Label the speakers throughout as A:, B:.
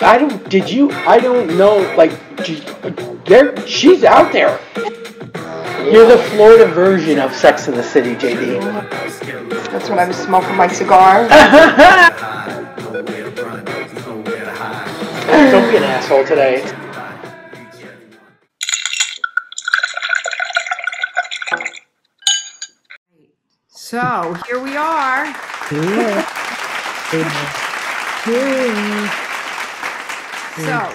A: I don't know, like, she's out there. You're the Florida version of Sex in the City, JD.
B: That's when I was smoking my cigar.
A: Don't be an asshole today.
B: So here we are. So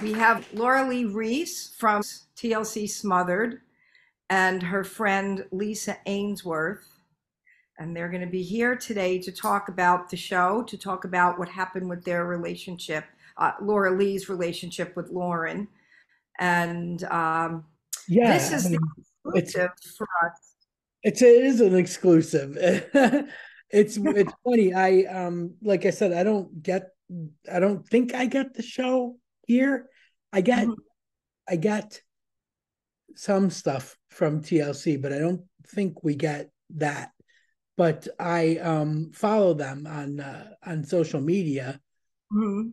B: we have Laura Lee Reese from TLC Smothered and her friend Lisa Ainsworth. And they're going to be here today to talk about the show, to talk about what happened with their relationship, Laura Lee's relationship with Lauren. And this is the exclusive for us.
C: It is an exclusive. It's funny. Like I said, I don't think I get the show here. I get some stuff from TLC, but I don't think we get that. But I follow them on social media.
B: Mm-hmm.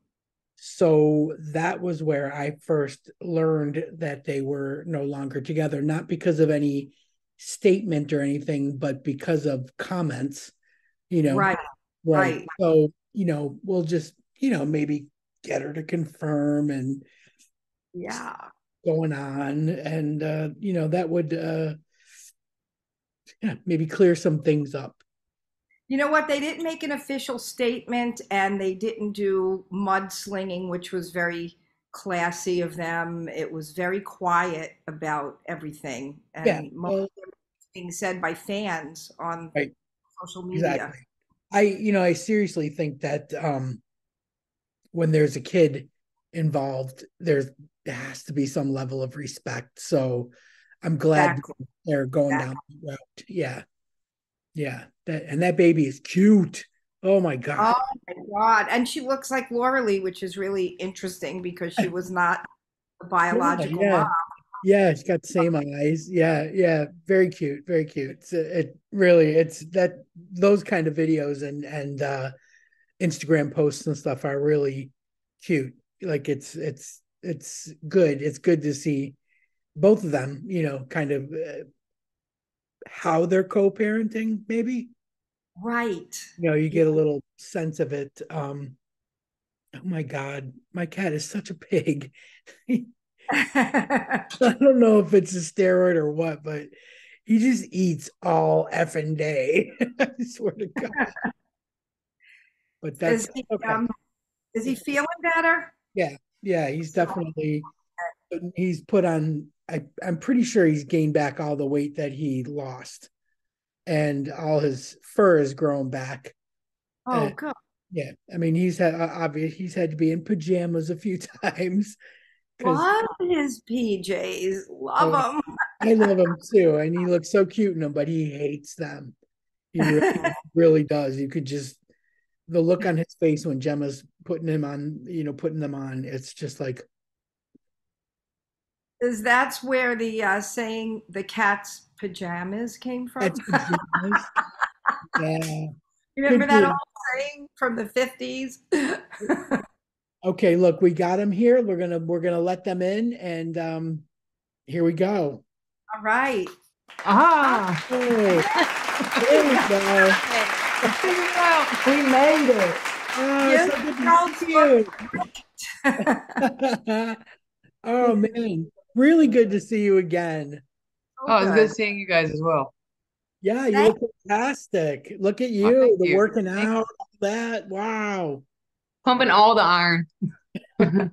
C: So that was where I first learned that they were no longer together, not because of any statement or anything, but because of comments,
B: Right.
C: So, we'll just, maybe get her to confirm and going on. And, that would, maybe clear some things up.
B: You know what? They didn't make an official statement and they didn't do mudslinging, which was very classy of them. It was very quiet about everything. And most of it being said by fans on social media.
C: Exactly. I seriously think that when there's a kid involved, there has to be some level of respect. So I'm glad they're going down the route. Yeah. That baby is cute. Oh my God.
B: Oh my God. And she looks like Laura Lee, which is really interesting because she was not a biological mom.
C: Yeah, she's got the same eyes. Yeah. Very cute. Very cute. It's that those kind of videos and Instagram posts and stuff are really cute. Like it's good. It's good to see both of them, kind of how they're co-parenting, maybe.
B: Right.
C: You get a little sense of it. Oh my God, my cat is such a pig. I don't know if it's a steroid or what, but he just eats all effing day. I swear to God. But that's
B: is he feeling better?
C: Yeah, he's definitely he's put on. I'm pretty sure he's gained back all the weight that he lost, and all his fur has grown back.
B: Oh, good.
C: Yeah, I mean he's had to be in pajamas a few times.
B: Love his PJs. Love them.
C: I love him too, and he looks so cute in them, but he hates them. He really does. You could just the look on his face when Gemma's putting them on. It's just like.
B: That's where the saying "the cat's pajamas" came from.
C: Pajamas. Yeah.
B: You remember that old saying from the 50s?
C: Okay, look, we got them here. We're gonna let them in, and here we go.
B: All right.
C: There we go. We made it. Oh, so good. Oh man, really good to see you again.
D: Oh, it's good seeing you guys as well.
C: Yeah, you look fantastic. Look at you, working out, all that. Wow.
D: Pumping all the iron.
C: Pumping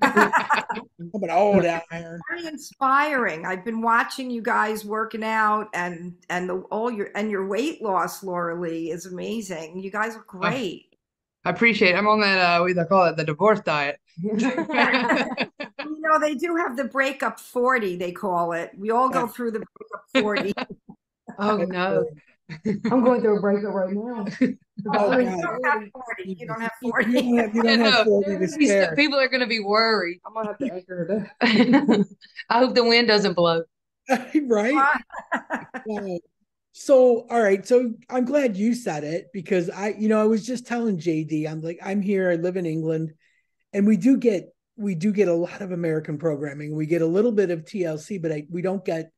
C: all the iron.
B: Very inspiring. I've been watching you guys working out and your weight loss, Laura Lee, is amazing. You guys look great.
D: I appreciate it. I'm on that what do they call it? The divorce diet.
B: They do have the breakup 40, they call it. We all go through the breakup 40.
D: Oh no. I'm going through a breakup right now.
B: Oh, you don't have 40. You don't have 40.
C: You don't have 40 to spare.
D: People are going to be worried. I'm going to have to anchor it. I hope the wind doesn't blow.
C: Right? So, all right. So I'm glad you said it because I was just telling JD, I'm like, I'm here. I live in England. and we do get a lot of American programming. We get a little bit of TLC, but we don't get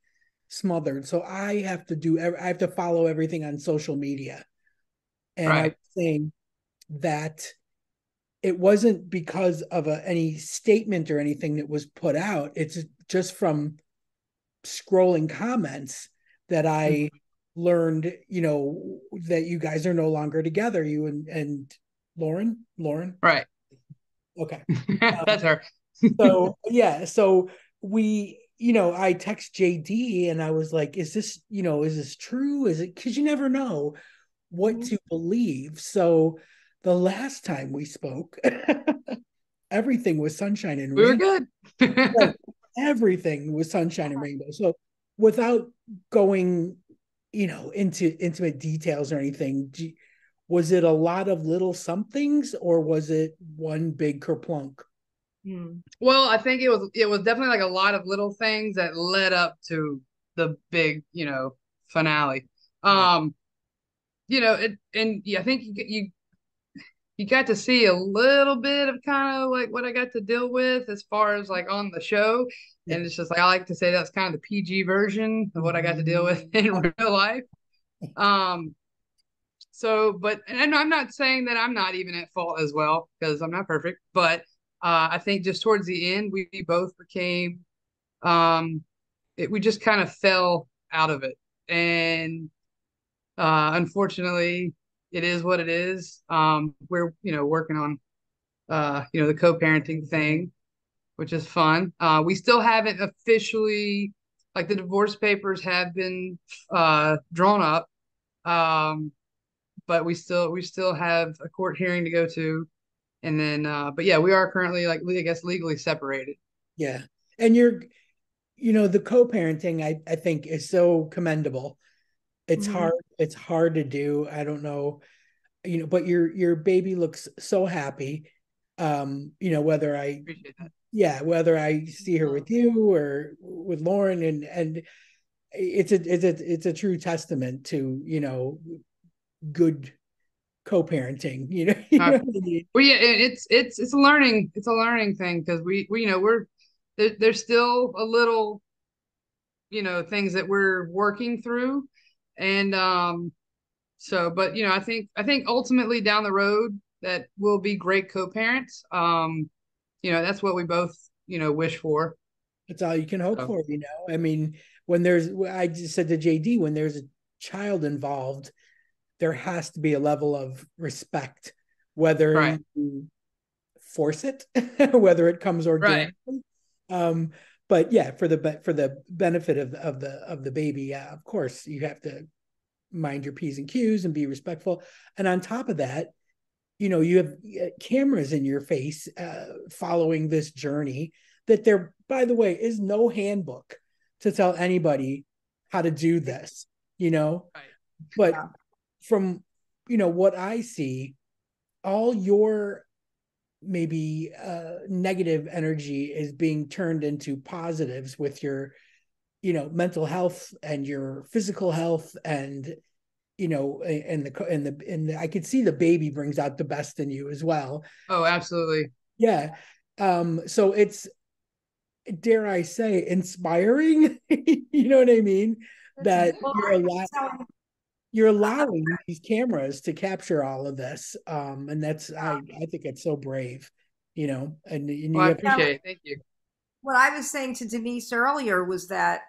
C: Smothered. So I have to follow everything on social media. And I was
E: Right.
C: saying that it wasn't because of any statement or anything that was put out. It's just from scrolling comments that I learned, that you guys are no longer together, you and Lauren.
E: Right.
C: Okay.
E: That's her.
C: So yeah, so I text JD and I was like, is this true? Is it, because you never know what to believe. So the last time we spoke, everything was sunshine and
E: We were
C: rainbow.
E: good.
C: Like, everything was sunshine and rainbow. So without going, into intimate details or anything, was it a lot of little somethings or was it one big kerplunk?
E: Well, I think it was definitely like a lot of little things that led up to the big, finale. Yeah, I think you got to see a little bit of kind of like what I got to deal with as far as like on the show.
C: Yeah.
E: And it's just like I like to say that's kind of the PG version of what I got to deal with in real life. And I'm not saying that I'm not even at fault as well, because I'm not perfect, but I think just towards the end, we both became, we just kind of fell out of it. And unfortunately, it is what it is. We're, working on, the co-parenting thing, which is fun. We still haven't officially, like the divorce papers have been drawn up. But we still have a court hearing to go to. And then, but yeah, we are currently like, I guess, legally separated.
C: Yeah. And the co-parenting, I think is so commendable. It's hard to do. I don't know, but your baby looks so happy. Whether I
E: Appreciate that.
C: Yeah, whether I see her with you or with Lauren, and it's a true testament to, good co-parenting, what I mean?
E: Well, yeah, it's a learning thing, because there's still a little, things that we're working through. And but I think ultimately down the road that we'll be great co-parents. That's what we both, wish for.
C: That's all you can hope
E: So,
C: for. I mean, I just said to JD, when there's a child involved, there has to be a level of respect, whether
E: right,
C: you force it, whether it comes
E: right.
C: organically. But yeah, for the benefit of the baby, yeah, of course you have to mind your P's and Q's and be respectful. And on top of that, you have cameras in your face following this journey. That there, by the way, is no handbook to tell anybody how to do this.
E: Right.
C: But from what I see, all your maybe negative energy is being turned into positives with your mental health and your physical health, and I could see the baby brings out the best in you as well.
E: Oh, absolutely.
C: Yeah. So it's, dare I say, inspiring. You know what I mean? That you're allowing these cameras to capture all of this. And that's, I think it's so brave, and you
E: Well, I
C: have,
E: appreciate it. Thank you.
B: What I was saying to Denise earlier was that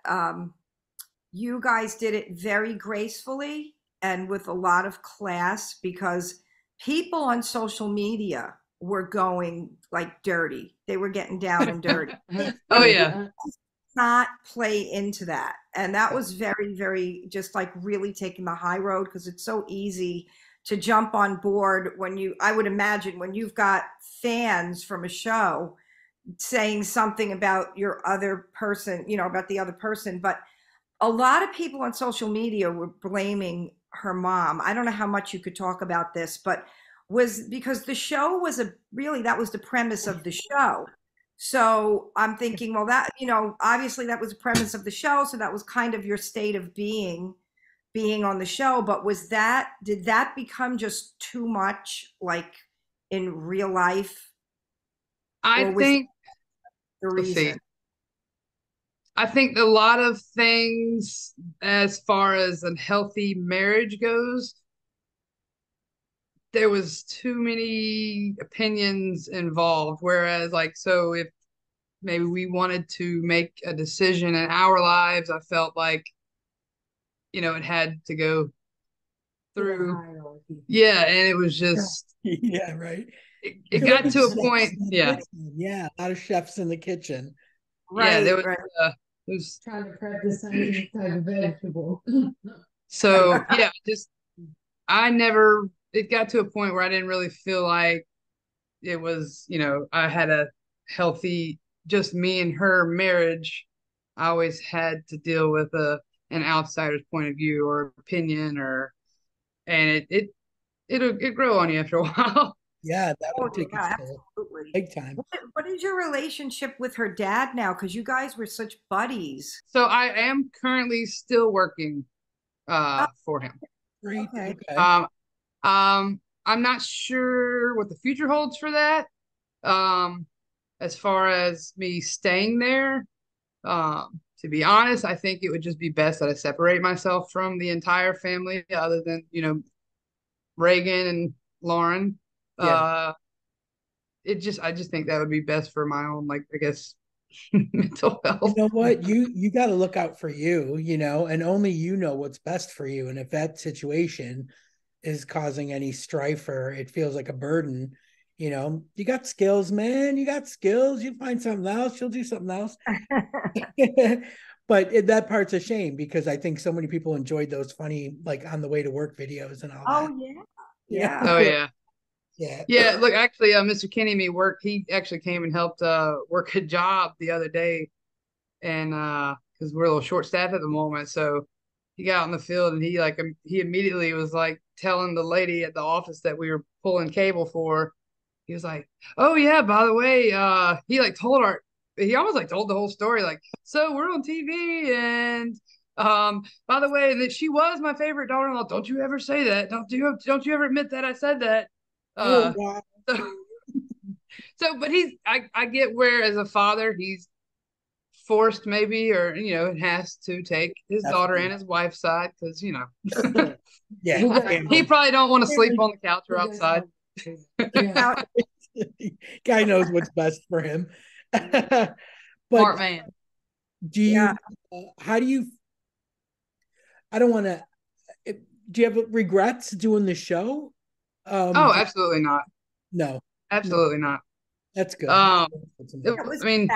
B: you guys did it very gracefully and with a lot of class, because people on social media were going like dirty. They were getting down and dirty.
E: Oh yeah.
B: Not play into that. And that was very, very just like really taking the high road, because it's so easy to jump on board I would imagine when you've got fans from a show saying something about your other person, about the other person. But a lot of people on social media were blaming her mom. I don't know how much you could talk about this, but was because the show was that was the premise of the show. So I'm thinking, well, that, obviously that was the premise of the show. So that was kind of your state of being on the show. But did that become just too much, like in real life?
E: I
B: Or was
E: think,
B: the
E: let's see.
B: reason?
E: I think a lot of things as far as a healthy marriage goes, there was too many opinions involved. Whereas, like, so if maybe we wanted to make a decision in our lives, I felt like, it had to go through. Yeah, and it was just,
C: Yeah, right.
E: it got to a point. Yeah,
C: Yeah, a lot of chefs in the kitchen.
E: yeah,
B: Right, right.
E: there was
D: Trying to prep the same type of vegetable.
E: so yeah, just I never. It got to a point where I didn't really feel like it was, I had a healthy, just me and her marriage. I always had to deal with an outsider's point of view or opinion, and it'll grow on you after a while.
C: Yeah, that
B: Oh,
C: would take its
B: yeah,
C: toll
B: absolutely.
C: big time.
B: What is your relationship with her dad now? Because you guys were such buddies.
E: So I am currently still working
B: Oh,
E: for him.
C: Great.
B: okay.
C: Okay.
E: I'm not sure what the future holds for that. Um, as far as me staying there, to be honest, I think it would just be best that I separate myself from the entire family, other than, Reagan and Lauren.
C: Yeah.
E: I just think that would be best for my own, like, I guess, mental
C: You
E: health.
C: know what? You got to look out for you, and only you know what's best for you. And if that situation is causing any strife or it feels like a burden, you got skills, man. You got skills. You find something else. You'll do something else. But that part's a shame because I think so many people enjoyed those funny, like on the way to work videos and all that.
B: Oh, yeah.
C: Yeah.
E: Oh yeah.
C: Yeah.
E: Yeah, look, actually, Mr. Kenny me work. He actually came and helped work a job the other day, and because we're a little short staffed at the moment, so he got out in the field and he immediately was like telling the lady at the office that we were pulling cable for. He was like, "Oh yeah, by the way," he almost like told the whole story, like, "So we're on TV, and by the way, that she was my favorite daughter-in-law. Don't you ever say that. Don't you ever admit that I said that."
C: Oh,
E: Uh,
C: wow.
E: so, but I get where as a father he's forced maybe, or has to take his daughter
C: Definitely.
E: and his wife's side because
C: Yeah.
E: he probably don't want to sleep on the couch or outside.
D: Yeah.
C: Guy knows what's best for him.
D: Smart
C: But
D: man.
C: do you,
B: Yeah.
C: how do you, I don't want to, do you have regrets doing the show?
E: Oh, absolutely not.
C: No,
E: Absolutely not.
C: that's good.
E: Um,
B: That was
E: I mean,
B: a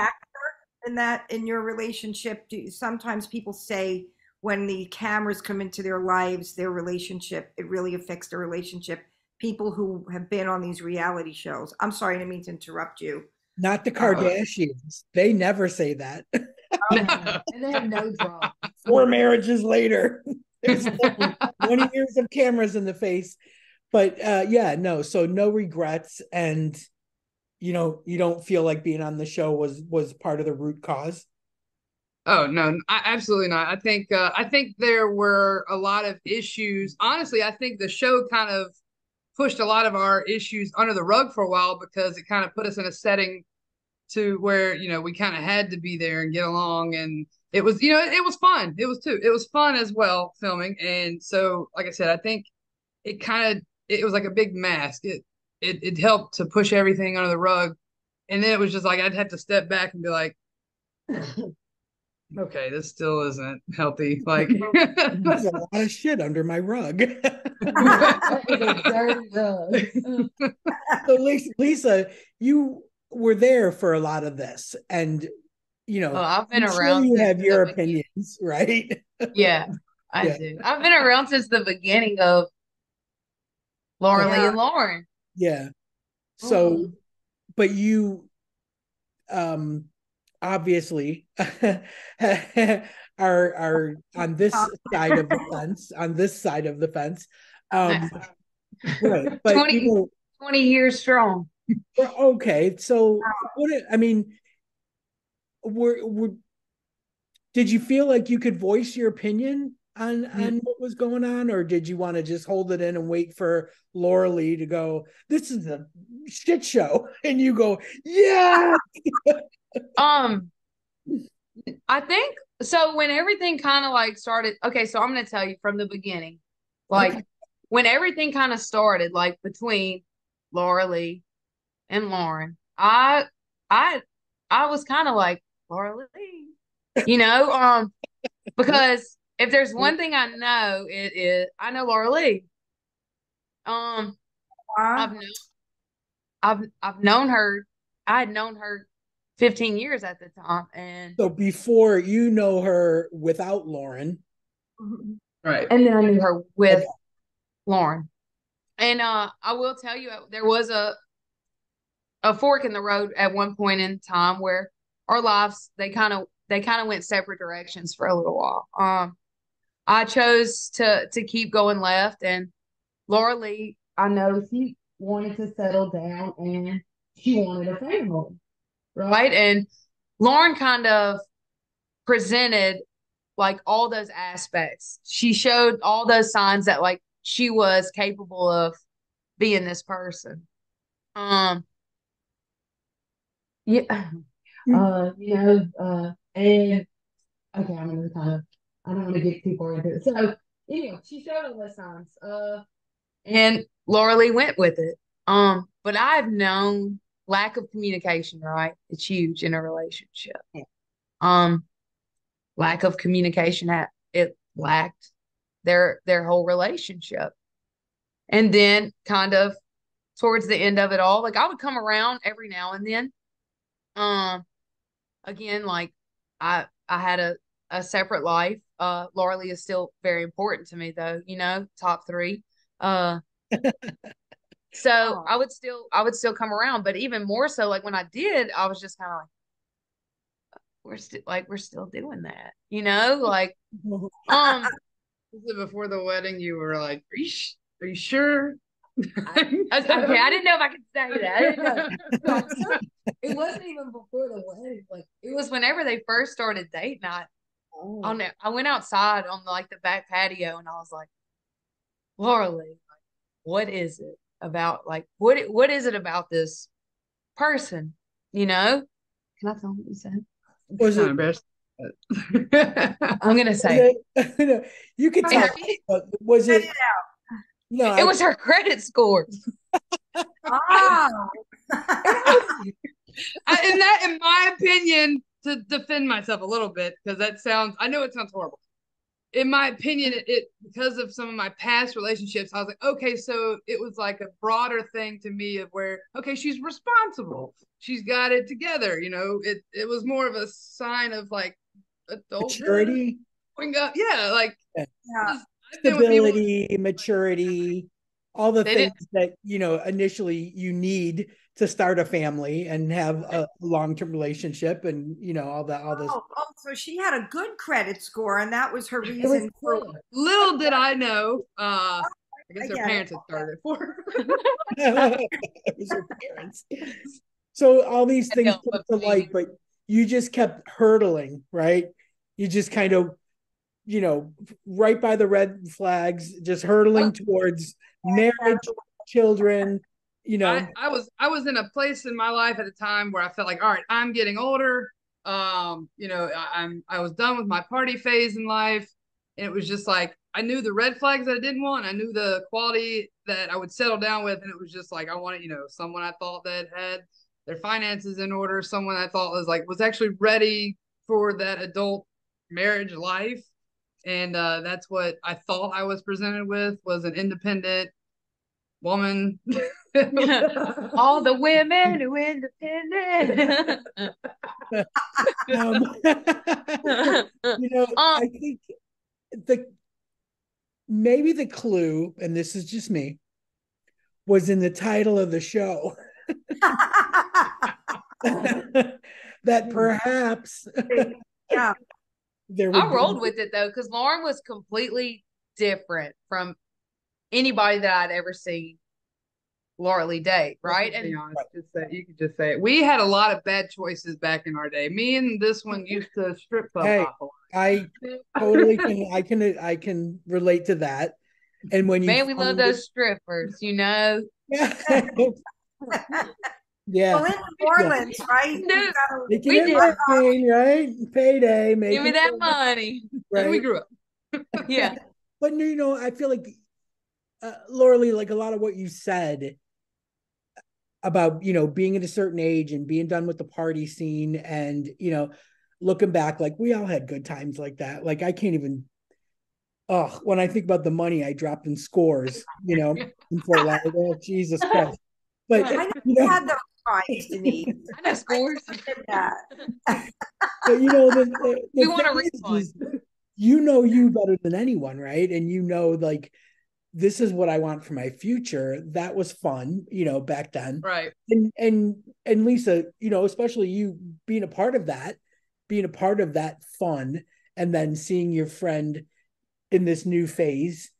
B: factor in your relationship. Sometimes people say when the cameras come into their lives, their relationship, it really affects their relationship. People who have been on these reality shows. I'm sorry, I didn't mean to interrupt you.
C: Not the Kardashians. They never say that.
D: And they have no drama.
C: 4 marriages later, there's 20 years of cameras in the face. But yeah, no. So no regrets, and you don't feel like being on the show was part of the root cause.
E: Oh no, absolutely not. I think there were a lot of issues. Honestly, I think the show kind of pushed a lot of our issues under the rug for a while because it kind of put us in a setting to where we kind of had to be there and get along, and it was it was fun. It was fun as well filming, and so like I said, I think it was like a big mask. It helped to push everything under the rug, and then it was just like I'd have to step back and be like, okay, this still isn't healthy. Like,
C: There's a lot of shit under my rug. So Lisa, you were there for a lot of this, and
D: Oh, I've been
C: I'm sure
D: around
C: you
D: since
C: have your
D: the
C: opinions, right?
D: Yeah, I
C: Yeah.
D: do. I've been around since the beginning of Lauren Lee
B: Yeah.
D: and Lauren.
C: Yeah. So,
D: Mhm.
C: but you obviously are on this side of the fence, Um, right. But
D: 20 years strong.
C: okay. So I mean, were did you feel like you could voice your opinion on what was going on, or did you want to just hold it in and wait for Laura Lee to go, this is a shit show, and you go, yeah?
D: I think so when everything kind of like started, okay, so I'm gonna tell you from the beginning. Like
C: Okay.
D: when everything kind of started, like between Laura Lee and Lauren, I I was kind of like Laura Lee, because if there's one thing I know, it is I know Laura Lee. Um, I've known I've known her. I had known her 15 years at the time, and
C: So before you know her without Lauren.
A: Right.
D: and then I knew her with
C: Okay.
D: Lauren. And I will tell you, there was a fork in the road at one point in time where our lives they kind of went separate directions for a little while. I chose to keep going left, and Laura Lee, I know she wanted to settle down and she wanted a family, right? And Lauren kind of presented like all those aspects. She showed all those signs that like she was capable of being this person. Um, yeah, and okay, I'm gonna kind of, I don't want to get too far into it. So, she showed all those signs. And Laura Lee went with it. But I've known lack of communication, right? It's huge in a relationship. Um, Lack of communication it lacked their whole relationship. And then kind of towards the end of it all, like I would come around every now and then. Um, Again, like I had a separate life. Laura Lee is still very important to me though, top three. Uh so I would still come around, but even more so like when I did, I was just kind of like we're still doing that, like um
E: Before the wedding, you were like, are you sure?
D: okay, I didn't know if I could say that. I didn't know. No, it wasn't even before the wedding. Like it was whenever they first started dating. I went outside on like the back patio and I was like, Laura Lee, like, what is it about? Like, what is it about this person? Can I tell them what you said?
C: Was
E: Kind
C: it?
E: of embarrassed.
D: I'm gonna say
C: You could tell. But was it? No,
D: it was her credit score.
B: Oh.
E: In my opinion, to defend myself a little bit, because I know it sounds horrible. In my opinion, it because of some of my past relationships, I was like, okay, so it was like a broader thing to me of where, okay, she's responsible, she's got it together. It was more of a sign of like adulthood,
C: maturity,
E: yeah, like
B: Yeah.
E: I've been with people.
C: stability, maturity, all the
D: They
C: things
D: didn't.
C: that initially you need to start a family and have a long-term relationship, and all this.
B: So she had a good credit score, and that was her
D: It was
B: reason for.
D: good.
E: Little did I know, I guess
B: I
E: her
B: get
E: parents had started it for her.
C: It was her parents. So all these things
D: No,
C: come
D: but
C: to light, but you just kept hurdling, right? You just kind of, right by the red flags, just hurtling towards marriage, children,
E: I was in a place in my life at the time where I felt like, all right, I'm getting older. I was done with my party phase in life, and it was just like I knew the red flags that I didn't want. I knew the quality that I would settle down with, and it was just like I wanted, someone I thought that had their finances in order, someone I thought was actually ready for that adult marriage life. And that's what I thought I was presented with, was an independent woman.
D: all the women who independent.
C: I think maybe the clue, and this is just me, was in the title of the show. That perhaps
B: Yeah.
C: there
D: I
C: would
D: rolled with it though, because Lauren was completely different from anybody that I'd ever seen. Laura Lee date, right?
E: Let's be
D: And
E: honest, just say you could just say it. We had a lot of bad choices back in our day. Me and this one used to strip club
C: Hey,
E: hop a lot.
C: I totally can. I can relate to that. And when you
D: man, we love
C: find
D: those strippers, you know.
C: yeah,
B: Well,
C: yeah,
B: in New Orleans, right?
D: Dude,
B: You gotta-
C: making
D: we
C: it
D: did.
C: rain, right? Payday,
D: Give
C: making
D: me
C: it
D: that
C: rain,
D: money.
E: And we
C: right?
E: grew up.
D: Yeah.
C: But you know, I feel like Laura Lee, like a lot of what you said about being at a certain age and being done with the party scene, and looking back, like we all had good times like that. Like I can't even. Oh, when I think about the money I dropped in scores, in Fort Lauderdale, Jesus Christ. But
B: I never
C: you know,
B: had those times, Denise.
D: I know scores.
B: I did that.
C: but the
D: We want a
C: thing
D: refund.
C: is, you better than anyone, right? And like this is what I want for my future. That was fun, back then.
E: Right.
C: And Lisa, especially you being a part of that fun, and then seeing your friend in this new phase,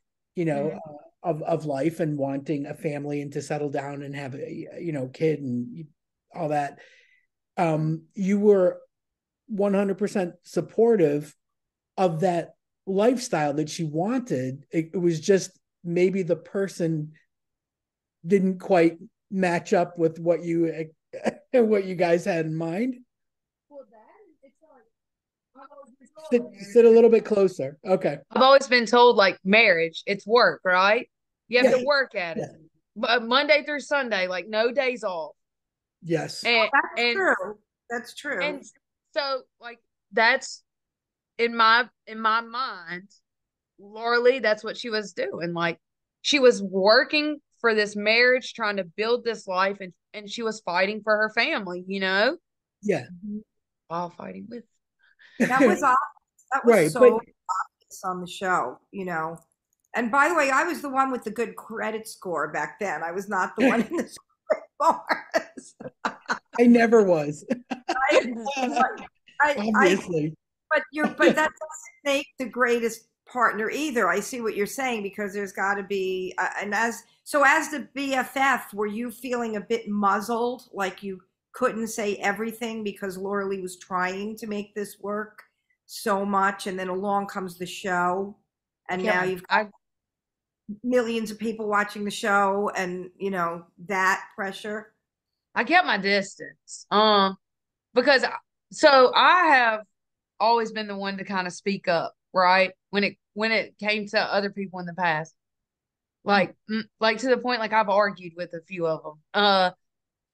C: of life, and wanting a family and to settle down and have a kid and all that. You were 100% supportive of that lifestyle that she wanted. It was just maybe the person didn't quite match up with what you guys had in mind.
D: Well, that it's
C: Sit a little bit closer. Okay.
D: I've always been told like marriage, it's work, right? You have
C: Yeah.
D: to work at it. Monday through Sunday, like no days off.
C: Yes.
D: And
B: That's true. That's true.
D: and so like that's in my mind, Laura Lee, that's what she was doing. Like she was working for this marriage, trying to build this life, and she was fighting for her family,
C: Yeah.
D: while fighting with.
B: That was obvious. That was
C: Right,
B: so
C: but
B: obvious on the show, And by the way, I was the one with the good credit score back then. I was not the one in the bars.
C: I never was.
B: I,
C: Obviously.
B: but that doesn't make the greatest partner either. I see what you're saying, because there's got to be as the BFF, were you feeling a bit muzzled, like you couldn't say everything because Laura Lee was trying to make this work so much, and then along comes the show, and now you've got millions of people watching the show, and that pressure?
D: I kept my distance. Because I have always been the one to kind of speak up, right? When it came to other people in the past. Like to the point like I've argued with a few of them.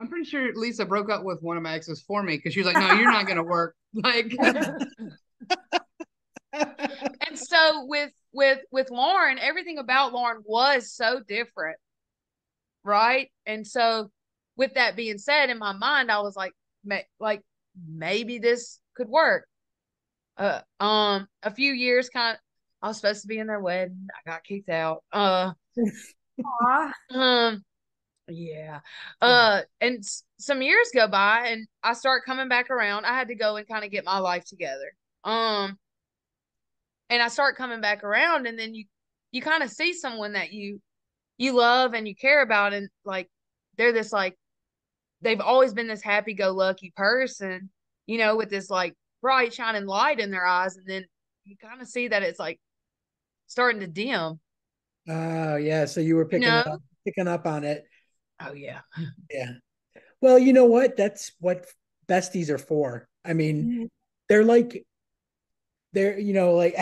E: I'm pretty sure Lisa broke up with one of my exes for me because she was like, "No, you're not going to work." Like,
D: and so with Lauren, everything about Lauren was so different, right? And so with that being said, in my mind, I was like maybe this could work. A few years I was supposed to be in their wedding. I got kicked out.
B: Aw.
D: Yeah. And some years go by and I start coming back around. I had to go and kind of get my life together. And I start coming back around, and then you kind of see someone that you love and you care about, and like they're this like they've always been this happy-go-lucky person, with this like bright shining light in their eyes, and then you kind of see that it's like starting to dim.
C: Oh yeah, so you were picking up on it.
D: Oh yeah.
C: Yeah. Well, you know what? That's what besties are for. I mean, they're like like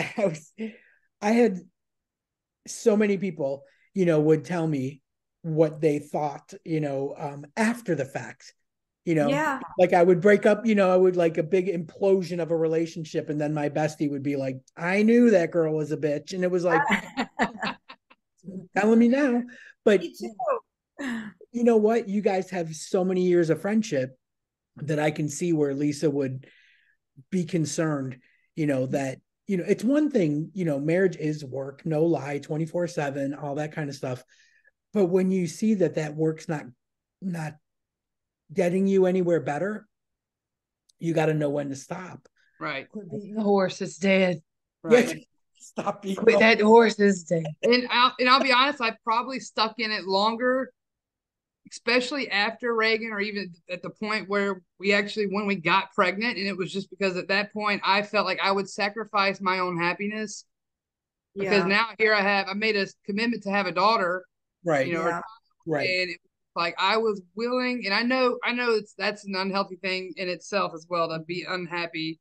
C: I had so many people, would tell me what they thought, after the fact.
B: Yeah.
C: Like I would break up, I would like a big implosion of a relationship, and then my bestie would be like, I knew that girl was a bitch. And it was like, telling me now. But
B: Me too.
C: you know what? You guys have so many years of friendship that I can see where Lisa would be concerned, that, it's one thing, marriage is work, no lie, 24/7, all that kind of stuff. But when you see that work's not getting you anywhere better, you got to know when to stop.
E: right.
D: The horse is dead.
E: Right.
C: Yeah, stop beating
D: That horse is dead.
E: And I'll be honest, I probably stuck in it longer especially after Reagan, or even at the point where when we got pregnant, and it was just because at that point I felt like I would sacrifice my own happiness, because
B: Yeah.
E: now I made a commitment to have a daughter,
C: Right.
B: Yeah.
C: Right.
E: and it was like I was willing, and I know that's an unhealthy thing in itself as well, to be unhappy,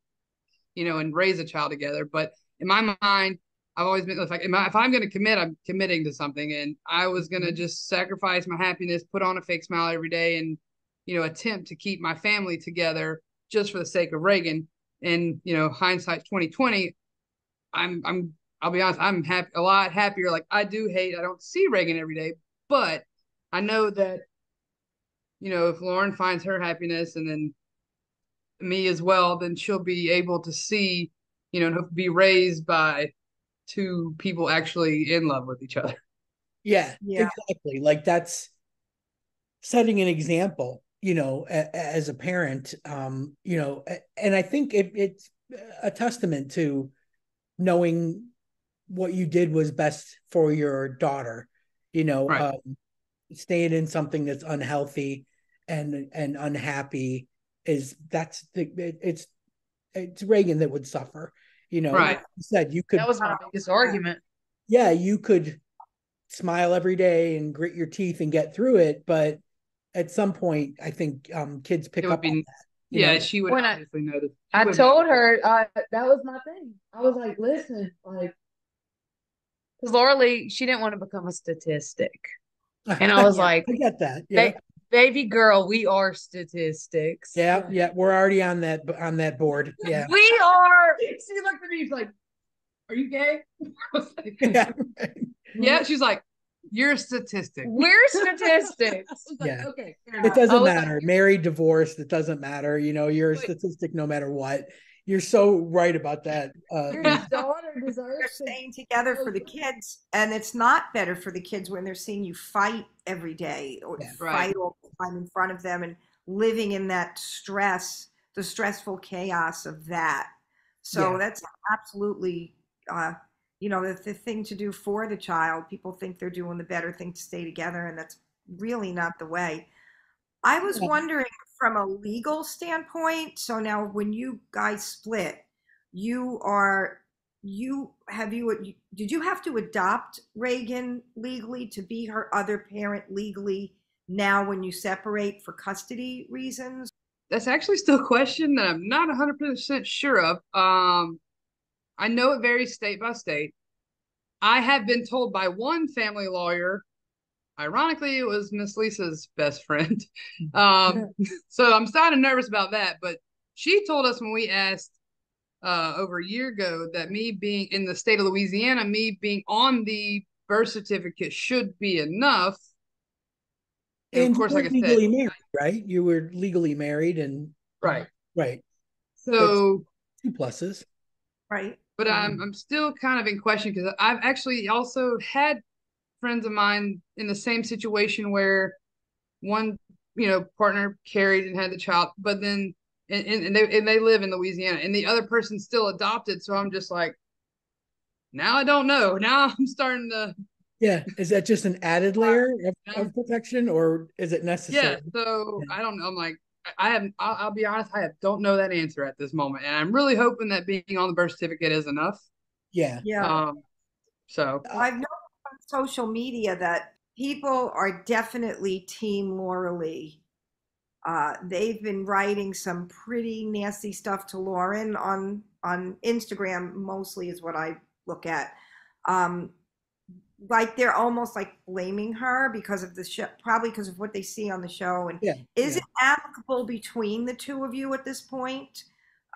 E: and raise a child together. But in my mind, I've always been like, if I'm going to commit, I'm committing to something, and I was going to just sacrifice my happiness, put on a fake smile every day, and attempt to keep my family together just for the sake of Reagan. And hindsight 2020, I'll be honest, I'm happy, a lot happier. Like, I don't see Reagan every day, but I know that if Lauren finds her happiness, and then me as well, then she'll be able to see, be raised by two people actually in love with each other.
C: Yeah,
B: Yeah.
C: exactly. Like, that's setting an example, as a parent, and I think it's a testament to knowing what you did was best for your daughter,
E: Right.
C: staying in something that's unhealthy and unhappy it's Reagan that would suffer.
E: Right.
C: Like you said, you could,
D: That was my biggest argument.
C: yeah, you could smile every day and grit your teeth and get through it, but at some point, I think kids pick
E: It would
C: up on
E: be,
C: that.
E: yeah, she would
D: When
E: obviously notice.
D: I told her that was my thing. I was like, listen, like, because Laura Lee, she didn't want to become a statistic. And I was
B: Yeah.
D: like,
C: I get that. Yeah.
D: baby girl, we are statistics.
C: Yeah, yeah, we're already on that board. Yeah.
D: We are. She looked at me, she's like, are you gay? I was like,
C: Yeah.
E: Yeah, she's like, you're a statistic.
D: we're statistics.
E: I was like,
C: Yeah.
E: okay, fair
C: It
E: enough.
C: doesn't
D: was
C: matter. Married, divorced, it doesn't matter. You're a
E: But-
C: statistic no matter what. You're so right about that.
D: Your
C: Lisa.
D: daughter
B: They're
D: deserves to.
B: staying together for the kids, and it's not better for the kids when they're seeing you fight every day or
C: Yeah.
B: fight all the time in front of them and living in that stress, the stressful chaos of that. So
C: Yeah.
B: that's absolutely, the thing to do for the child. People think they're doing the better thing to stay together, and that's really not the way. I was
C: Yeah.
B: wondering from a legal standpoint, so now when you guys split, you are did you have to adopt Reagan legally to be her other parent legally now when you separate for custody reasons?
E: That's actually still a question that I'm not 100% sure of. I know it varies state by state. I have been told by one family lawyer, ironically, it was Miss Lisa's best friend. So I'm kind of nervous about that. But she told us when we asked over a year ago that me being in the state of Louisiana, me being on the birth certificate should be enough. And
C: And
E: of course,
C: you were
E: like I said,
C: legally married, right? You were legally married, and
E: right.
C: right.
E: So,
C: Two pluses.
B: Right.
E: but I'm still kind of in question, because I've actually also had friends of mine in the same situation where one, partner carried and had the child, but then and they live in Louisiana, and the other person still adopted. So I'm just like, now I don't know. Now I'm starting to,
C: Yeah. Is that just an added layer of protection, or is it necessary?
E: yeah. So
C: Yeah.
E: I don't know. I'm like, I'll be honest, don't know that answer at this moment, and I'm really hoping that being on the birth certificate is enough.
C: Yeah.
B: Yeah.
E: So
B: I've noticed on social media that people are definitely Team Laura Lee. They've been writing some pretty nasty stuff to Lauren on Instagram, mostly is what I look at. Um, like they're almost like blaming her because of the show, probably because of what they see on the show. And
C: Yeah.
B: is
C: Yeah.
B: it amicable between the two of you at this point?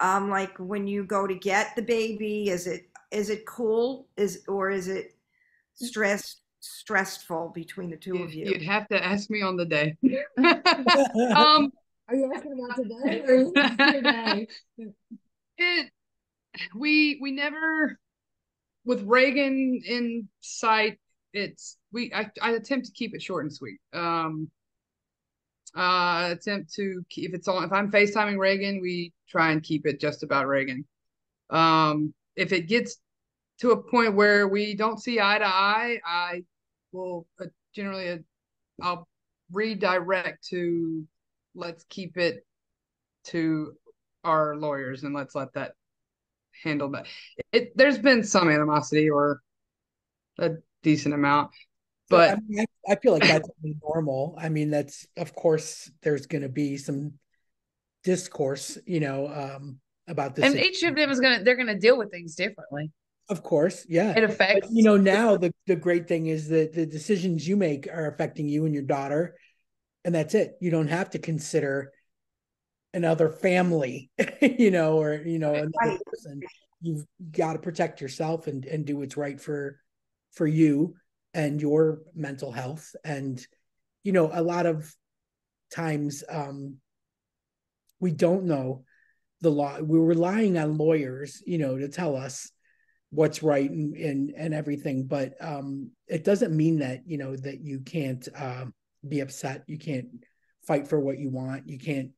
B: Like when you go to get the baby, is it cool? Is it stressful between the two of you?
E: you'd have to ask me on the day.
D: Are you asking about today or yesterday?
E: We never, with Reagan in sight, I attempt to keep it short and sweet. Attempt to if I'm FaceTiming Reagan, we try and keep it just about Reagan. If it gets to a point where we don't see eye to eye, I will generally I'll redirect to let's keep it to our lawyers and let's let that handle that. There's been some animosity or a decent amount,
C: So I
E: but
C: mean, I feel like that's normal. I mean, that's of course there's going to be some discourse, about this.
D: And each of them they're gonna deal with things differently.
C: Of course, yeah.
D: It
C: But
D: affects
C: now the great thing is that the decisions you make are affecting you and your daughter, and that's it. You don't have to consider another family, or another
B: Right.
C: person. You've got to protect yourself and do what's right for you and your mental health. And a lot of times we don't know the law. We're relying on lawyers, to tell us what's right and everything. But it doesn't mean that that you can't be upset. You can't fight for what you want. You can't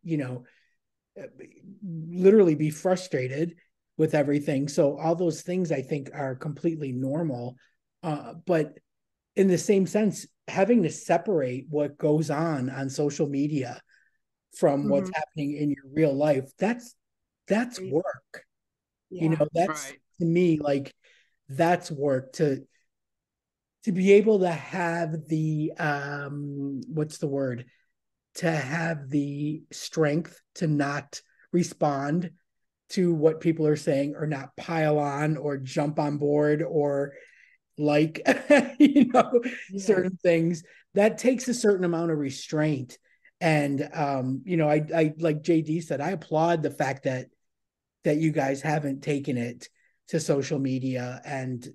C: literally be frustrated with everything. So all those things I think are completely normal. But in the same sense, having to separate what goes on social media from what's happening in your real life, that's work.
B: Yeah.
C: That's
E: right.
C: to me, like, that's work to be able to have the what's the word, to have the strength to not respond to what people are saying, or not pile on or jump on board or like certain things. That takes a certain amount of restraint. And I like JD said, I applaud the fact that you guys haven't taken it to social media and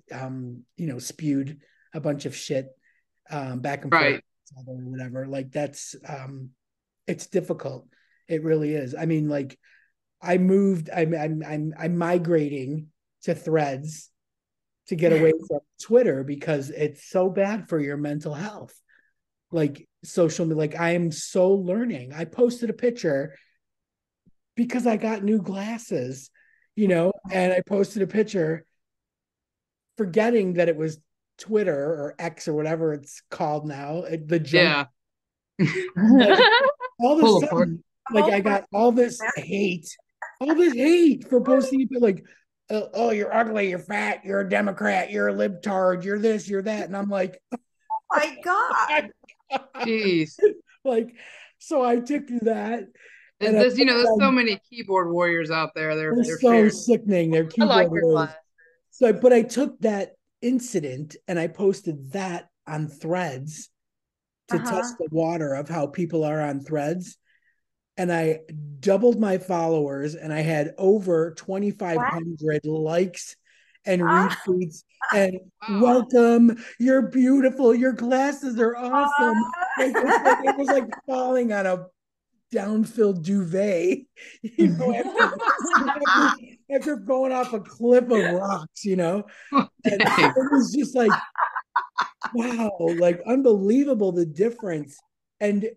C: spewed a bunch of shit back and forth
E: Right.
C: or whatever. Like, that's it's difficult. It really is. I mean, like, I'm migrating to Threads to get away from Twitter because it's so bad for your mental health. Like, social media, like, I am so learning. I posted a picture because I got new glasses, and I posted a picture forgetting that it was Twitter or X or whatever it's called now, the junk.
E: Yeah.
C: All of
D: Pull
C: a
D: apart.
C: sudden, like, I got all this hate for posting, like, oh, you're ugly, you're fat, you're a Democrat, you're a libtard, you're this, you're that. And I'm like,
B: My God.
E: Jeez.
C: like, so I took to that. And
E: There's so many keyboard warriors out there.
C: they're
E: They're
C: so
E: fierce.
C: sickening. They're
D: I like
C: keyboard
D: your
C: warriors.
D: class.
C: So, but I took that incident and I posted that on Threads to test the water of how people are on Threads. And I doubled my followers and I had over 2,500 likes and retweets and welcome, you're beautiful, your glasses are awesome. Like, it was like falling on a downfilled duvet, after going off a cliff of rocks, and it was just like, wow, like, unbelievable, the difference. And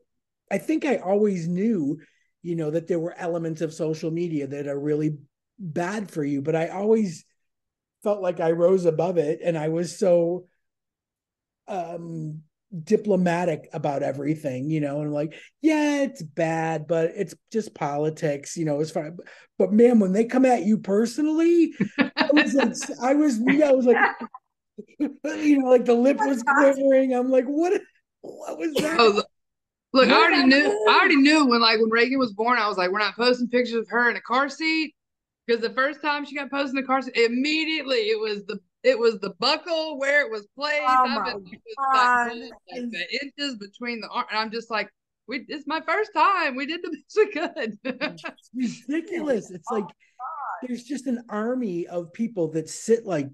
C: I think I always knew, that there were elements of social media that are really bad for you, but I always felt like I rose above it and I was so diplomatic about everything, and like, yeah, it's bad, but it's just politics, it's fine. But man, when they come at you personally, I was like, like the lip was quivering. I'm like, what was that?
E: Oh, look, I already knew when Reagan was born, I was like, we're not posting pictures of her in a car seat. Because the first time she got posted in the car seat, immediately it was the buckle where it was placed.
B: Oh
E: like the inches between the arm, and I'm just like, it's my first time. We did the best we could.
C: It's ridiculous. It's like there's just an army of people that sit like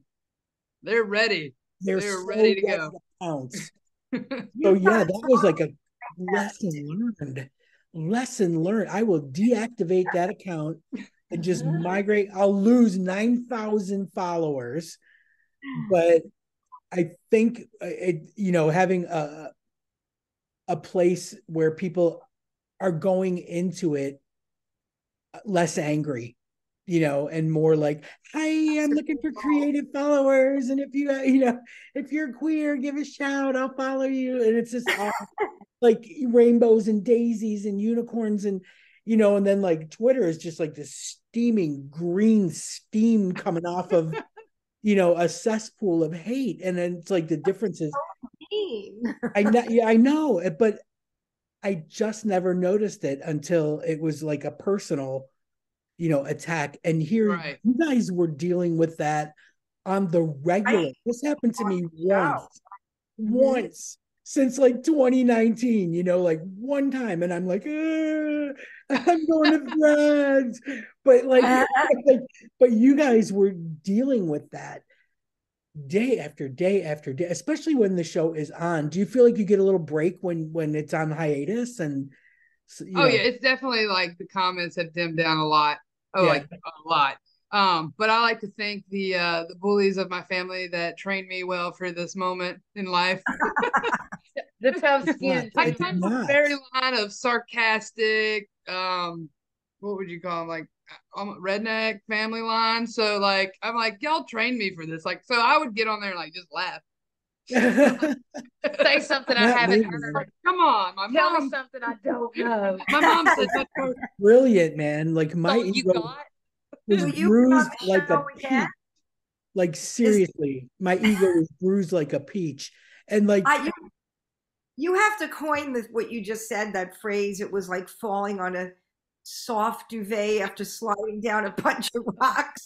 E: they're ready.
C: They're
E: so
C: ready
E: to go.
C: Pounce. So yeah, that was like a lesson learned. I will deactivate that account and just migrate. I'll lose 9,000 followers, but I think having a place where people are going into it less angry, and more like, hey, I'm looking for creative followers, and if you if you're queer, give a shout, I'll follow you. And it's just all like rainbows and daisies and unicorns and and then like Twitter is just like this steaming green steam coming off of a cesspool of hate. And then it's like the difference is I know, yeah, I know, but I just never noticed it until it was like a personal, attack. And here
E: Right.
C: you guys were dealing with that on the regular. This happened to me once since like 2019, like one time, and I'm like, I'm going to Threads, but but you guys were dealing with that day after day after day, especially when the show is on. Do you feel like you get a little break when it's on hiatus? And
E: Oh yeah, it's definitely like the comments have dimmed down a lot. Oh,
C: yeah.
E: like a lot. But I like to thank the bullies of my family that trained me well for this moment in life.
D: The tough skin.
C: I
E: I
C: did
E: come from a
C: not.
E: very line of sarcastic, what would you call them? Like redneck family line. So like I'm like, y'all trained me for this. Like, so I would get on there and like just laugh.
D: Say something I
C: Not
D: haven't
C: me,
D: heard.
C: man.
E: Come on, my
D: Tell me
E: mom.
D: something I don't know.
E: My mom said that first.
C: Brilliant, man. Like my
D: So you
C: ego
D: got
C: was
B: Will you be on
C: bruised
B: the
C: like a
B: show
C: peach.
B: again?
C: Like seriously, my ego was bruised like a peach. And like
B: You have to coin what you just said, that phrase. It was like falling on a soft duvet after sliding down a bunch of rocks.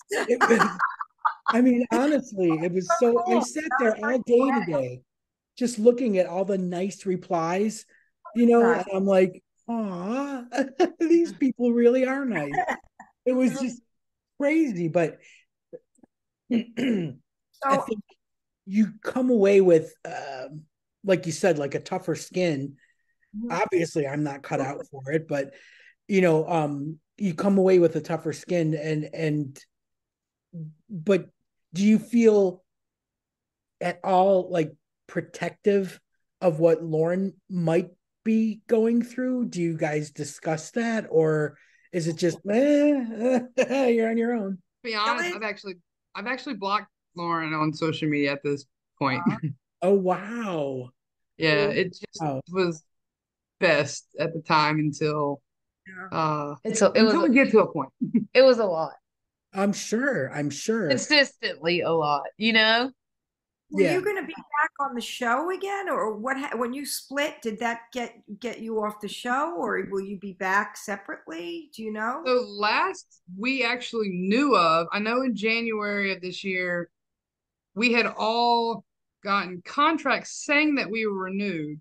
C: I mean, honestly, it was so I sat there all day today just looking at all the nice replies, and I'm like, aw, these people really are nice. It was just crazy, but I
B: So
C: think you come away with, like you said, like a tougher skin. Obviously, I'm not cut out for it, but you come away with a tougher skin, but do you feel at all like protective of what Lauren might be going through? Do you guys discuss that, or is it just you're on your own?
E: To be honest, I've actually blocked Lauren on social media at this point.
C: Oh wow.
E: Yeah, it just was best at the time until until we get to a point.
D: it was a lot.
C: I'm sure.
D: Consistently a lot,
B: were
C: Yeah.
B: you going to be back on the show again, or what? When you split, did that get you off the show, or will you be back separately? Do you know?
E: So last we actually knew of, I know in January of this year, we had all gotten contracts saying that we were renewed.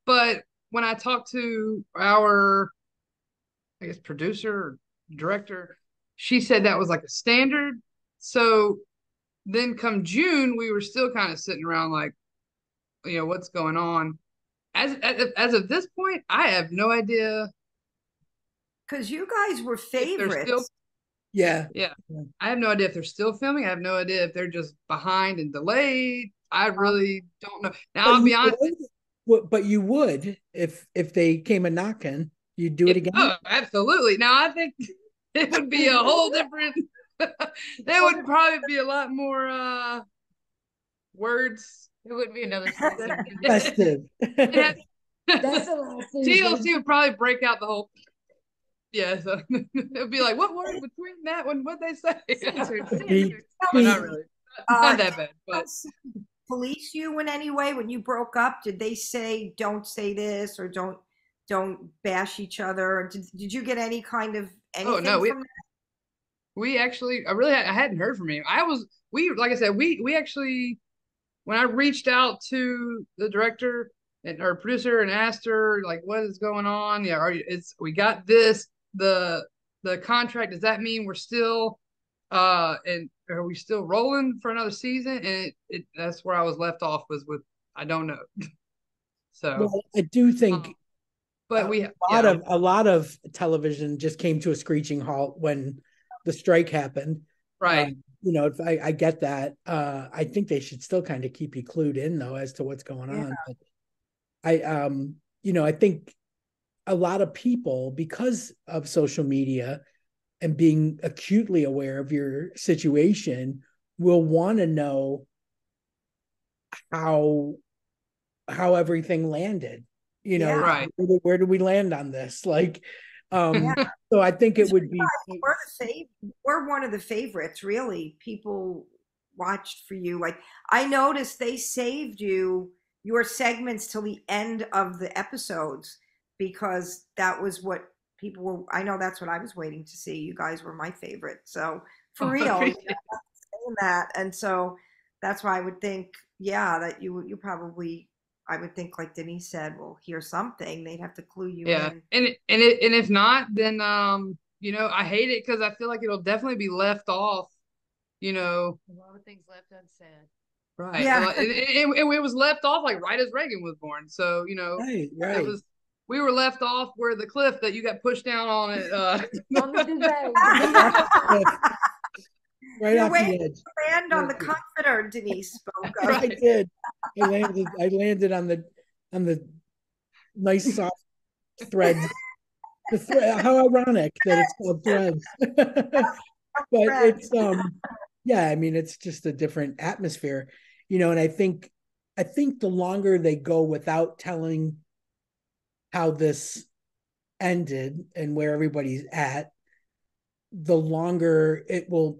E: But when I talked to our, I guess, producer or director, she said that was like a standard. So then come June, we were still kind of sitting around like, what's going on. As of this point, I have no idea.
B: Because you guys were
E: If they're
B: favorites.
E: still,
C: Yeah.
E: I have no idea if they're still filming. I have no idea if they're just behind and delayed. I really don't know. Now, I'll be honest.
C: But you would if they came a knocking, you'd do it again.
E: Oh, absolutely. Now, I think it would be a whole different. There would probably be a lot more words.
D: It wouldn't be another season.
C: Festive.
E: That's
D: the last season.
E: TLC would probably break out the whole. Yeah, so it'd be like, what word between that one? What they say? But not really. Not that bad. But
B: Police you in any way when you broke up? Did they say don't say this, or don't bash each other? Did you get any kind of anything?
E: Oh no,
B: from that?
E: we actually, I hadn't heard from him. Like I said, we actually, when I reached out to the director and our producer and asked her like, what is going on? Yeah, we got this, the contract. Does that mean we're still, and are we still rolling for another season? And that's where I was left off, was with, I don't know. So
C: well, I do think
E: but
C: a lot of television just came to a screeching halt when the strike happened.
E: Right.
C: If I get that. I think they should still kind of keep you clued in though as to what's going on. But I think a lot of people, because of social media and being acutely aware of your situation, will want to know how everything landed. You know,
B: Yeah.
E: Right.
C: where do we land on this? Like,
B: Yeah.
C: so I think it would be.
B: We're one of the favorites, really. People watched for you. Like, I noticed they saved your segments till the end of the episodes because that was what people were. I know that's what I was waiting to see. You guys were my favorite. So for real, saying that. And so that's why I would think, yeah, that you probably, I would think, like Denise said, well, here's something. They'd have to clue you
E: Yeah.
B: in.
E: And if not, then I hate it because I feel like it'll definitely be left off, you know.
D: A lot of things left unsaid.
E: Right.
B: Yeah.
E: It was left off like right as Reagan was born. So,
C: Right,
E: it
C: right.
E: was we were left off where the cliff that you got pushed down on it.
D: On the duvet.
C: Right
B: You're
C: off
B: waiting
C: the edge.
B: to land on the comforter Denise spoke of.
C: I did. I landed on the nice soft threads. How ironic that it's called threads. But it's yeah, I mean it's just a different atmosphere, and I think the longer they go without telling how this ended and where everybody's at, the longer it will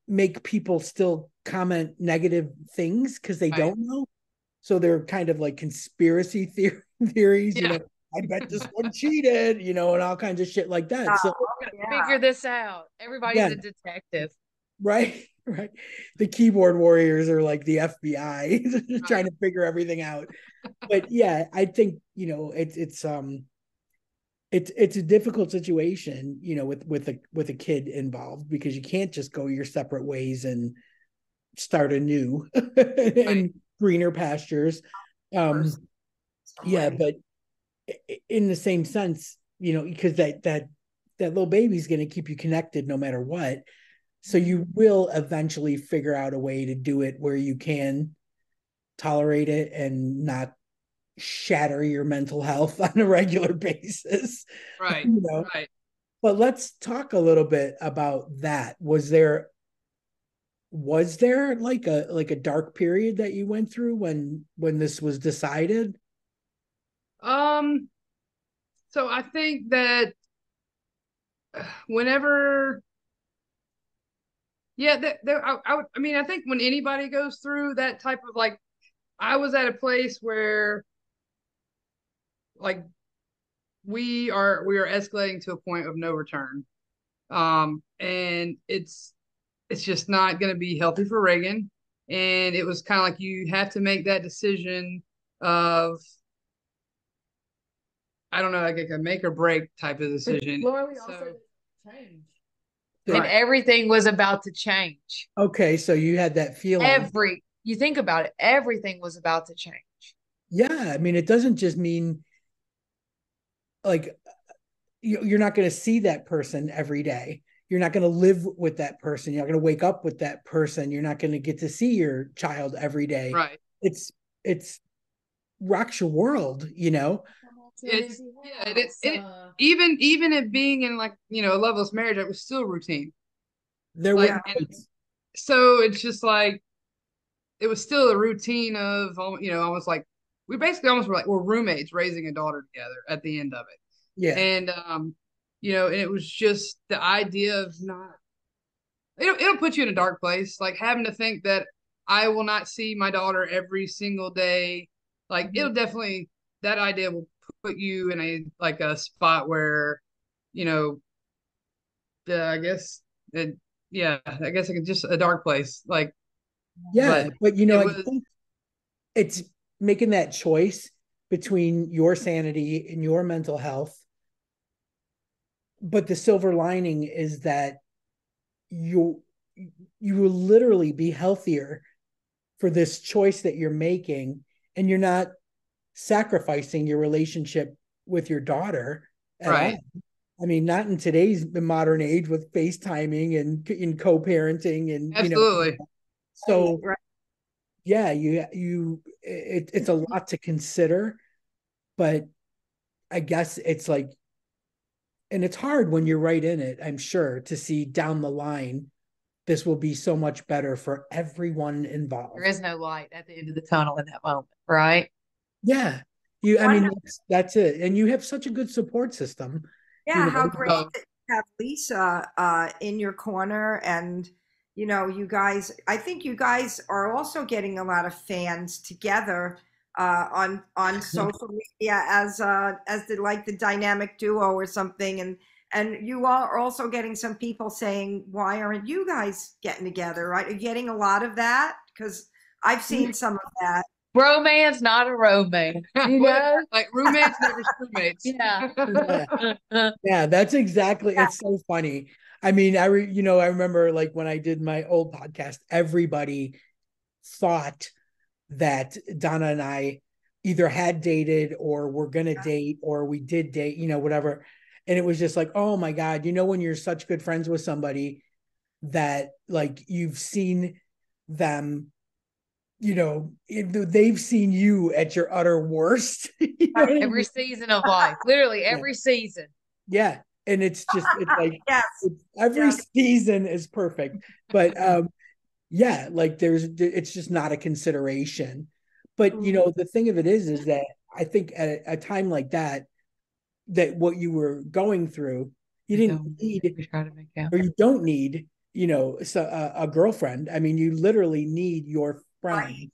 C: make people still comment negative things because they don't know. So they're kind of like conspiracy theories,
E: Yeah.
C: I bet this one cheated, and all kinds of shit like that. So
D: Figure this out. Everybody's a detective.
C: Right. The keyboard warriors are like the FBI trying to figure everything out. But yeah, I think, it's a difficult situation, with a kid involved because you can't just go your separate ways and start anew in greener pastures. Yeah, but in the same sense, because that little baby's going to keep you connected no matter what. So you will eventually figure out a way to do it where you can tolerate it and not shatter your mental health on a regular basis.
E: Right. Right.
C: But let's talk a little bit about that. Was there like a dark period that you went through when this was decided?
E: So I think that whenever, I think when anybody goes through that type of like, I was at a place where like we are escalating to a point of no return. And it's just not going to be healthy for Reagan. And it was kind of like you have to make that decision of, I don't know, like a make or break type of decision.
D: Laura, we also changed. And everything was about to change.
C: Okay, so you had that feeling.
D: You think about it, everything was about to change.
C: Yeah, I mean, it doesn't just mean like you're not going to see that person every day. You're not going to live with that person. You're not going to wake up with that person. You're not going to get to see your child every day.
E: Right.
C: It's rocks your world,
E: It's even it being in like a loveless marriage, it was still routine. So it's just like it was still a routine of almost like we basically almost were like we're roommates raising a daughter together at the end of it.
C: Yeah.
E: And and it was just the idea of not it'll put you in a dark place, like having to think that I will not see my daughter every single day. Like it'll definitely, that idea will put you in a spot where, I guess just a dark place. Like,
C: yeah, but I think it's making that choice between your sanity and your mental health. But the silver lining is that you will literally be healthier for this choice that you're making, and you're not sacrificing your relationship with your daughter at all. I mean, not in today's modern age with FaceTiming and in co-parenting and
E: absolutely.
C: So yeah, it's a lot to consider, but I guess it's like, and it's hard when you're right in it, I'm sure, to see down the line this will be so much better for everyone involved.
D: There is no light at the end of the tunnel in that moment, right?
C: Yeah. I mean,
B: Wonderful.
C: that's it. And you have such a good support system, you
B: Yeah,
C: know.
B: how great
E: Oh,
B: that you have Lisa in your corner. And, you guys, I think you guys are also getting a lot of fans together on social media as the dynamic duo or something. And you all are also getting some people saying, why aren't you guys getting together, right? Are you getting a lot of that? Because I've seen some of that.
D: Romance, not a romance. You know?
E: like roommates never roommates.
D: Yeah.
C: Yeah, that's exactly. It's so funny. I mean, I remember like when I did my old podcast, everybody thought that Donna and I either had dated or were gonna date or we did date, whatever. And it was just like, oh my God, when you're such good friends with somebody that like you've seen them, they've seen you at your utter worst. You know what I
D: Every
C: mean?
D: season of life, literally
C: Yeah.
D: every season.
C: Yeah. And it's like
B: Yes.
C: every
B: Yes.
C: season is perfect. But yeah, like it's just not a consideration. But the thing of it is that I think at a time like that what you were going through, you didn't need
D: We try to make out.
C: or you don't need, a girlfriend. I mean, you literally need your friend.
B: Right.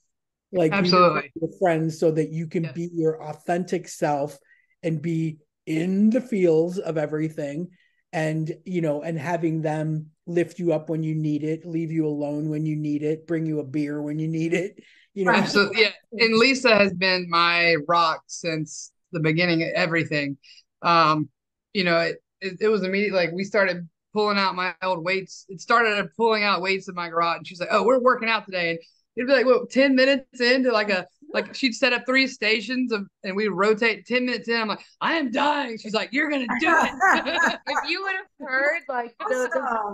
C: Like you need
E: Absolutely.
C: your friends so that you can
E: Yes.
C: be your authentic self and be in the feels of everything, and and having them lift you up when you need it, leave you alone when you need it, bring you a beer when you need it.
B: Right.
E: Absolutely. Yeah. And Lisa has been my rock since the beginning of everything. Um, it was immediate. Like we started pulling out my old weights. It started at pulling out weights in my garage. And she's like, "Oh, we're working out today." And it'd be like, what, 10 minutes into like she'd set up 3 stations and we'd rotate 10 minutes in. I'm like, I am dying. She's like, you're gonna do it.
D: If you would have heard like
B: Awesome.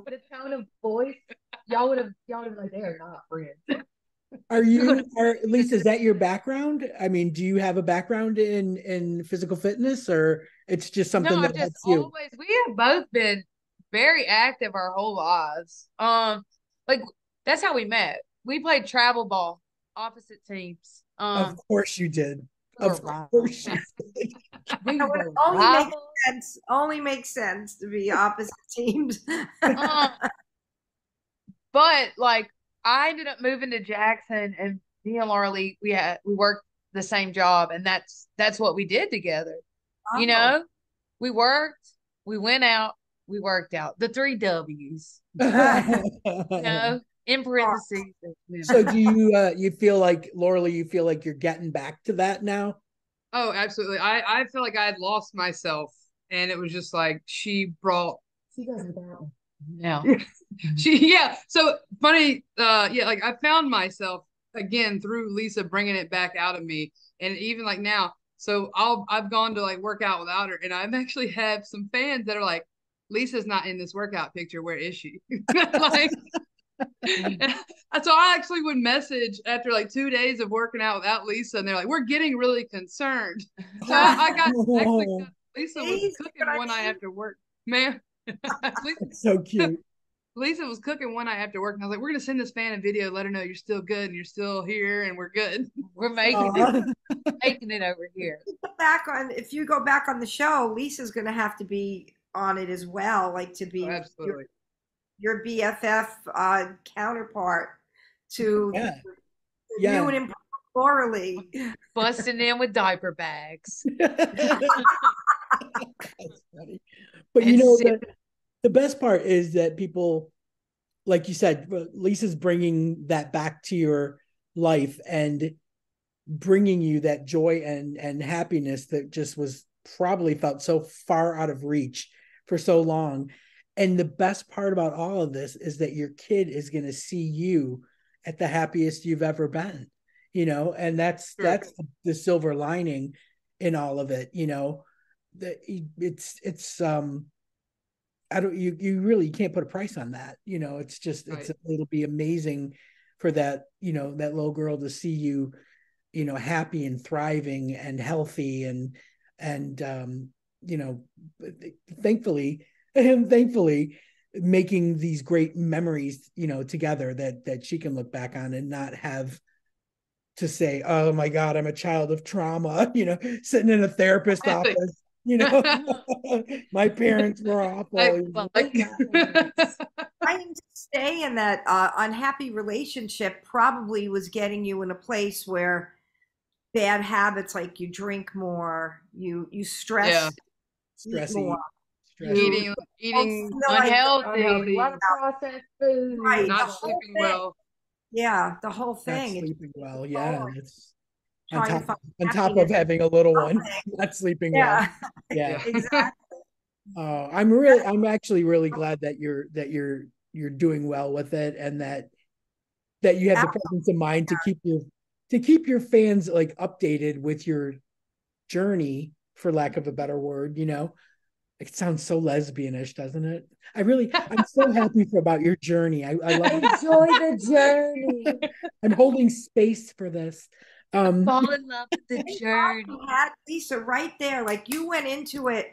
D: the tone of voice, y'all would have like they are not friends.
C: Lisa, is that your background? I mean, do you have a background in physical fitness, or it's just
D: No,
C: something that
D: I've just
C: helps you?
D: always we have both been very active our whole lives. Like that's how we met. We played travel ball, opposite teams.
C: Of course you did.
D: We were
C: Of course
D: rivals.
C: you did.
D: We
B: It
D: were
B: only makes
D: rivals.
B: sense. Only makes sense to be opposite teams.
D: Um, but like I ended up moving to Jackson, and me and Laura Lee, we worked the same job, and that's what we did together. You
B: Oh,
D: know, we worked, we went out, we worked out. The 3 W's. You know, in parentheses.
C: So do you feel like, Laura Lee, you feel like you're getting back to that now?
E: Oh, absolutely. I feel like I had lost myself, and it was just like she brought.
D: She does without me. Yeah.
E: Yeah. So funny. Yeah. Like I found myself again through Lisa bringing it back out of me, and even like now. So I've gone to like work out without her, and I've actually have some fans that are like, Lisa's not in this workout picture. Where is she? Like. And so I actually would message after like 2 days of working out without Lisa, and they're like, "We're getting really concerned." So I got actually
C: Oh,
E: Lisa was
B: see
E: cooking
B: what I
E: one night
B: mean?
E: after work, man. Lisa,
C: it's so cute.
E: Lisa was cooking one night after work, and I was like, "We're gonna send this fan a video, let her know you're still good and you're still here, and we're good."
D: We're making
C: Aw.
D: it over here.
B: If you go back on the show, Lisa's going to have to be on it as well, like to be
E: Oh, absolutely.
B: your BFF counterpart to
C: Yeah,
B: you
C: yeah.
B: and Laura Lee.
D: Busting in with diaper bags.
C: That's funny. But
D: And
C: the best part is that people, like you said, Lisa's bringing that back to your life and bringing you that joy and happiness that just was probably felt so far out of reach for so long. And the best part about all of this is that your kid is going to see you at the happiest you've ever been, and that's
E: Sure.
C: the silver lining in all of it. That it's I don't you really can't put a price on that. It's just
E: Right.
C: it'll be amazing for that, that little girl to see you, happy and thriving and healthy and thankfully thankfully making these great memories, together that she can look back on and not have to say, oh my God, I'm a child of trauma, sitting in a therapist office, my parents were awful.
B: Trying to stay in that unhappy relationship probably was getting you in a place where bad habits like you drink more, you stress,
E: Yeah.
B: eat
C: Stressy,
B: more,
E: eating
B: feel like
D: Unhealthy,
E: unhealthy,
D: a lot of processed food.
B: Right.
E: not
B: The whole
E: sleeping
B: thing.
E: well.
B: yeah, the whole
C: not
B: thing. It's
C: sleeping well. Yeah, that's on
B: trying to
C: top
B: find
C: on top of
B: happiness.
C: having a little one, not sleeping well.
B: Yeah,
C: Yeah.
B: exactly.
C: I'm actually really glad that you're doing well with it, and that you have the presence of mind to keep your fans like updated with your journey, for lack of a better word. It sounds so lesbianish, doesn't it? I'm so happy about your journey. I love it.
D: Enjoy the journey.
C: I'm holding space for this.
D: Fall in love with the journey.
B: You had Lisa right there. Like you went into it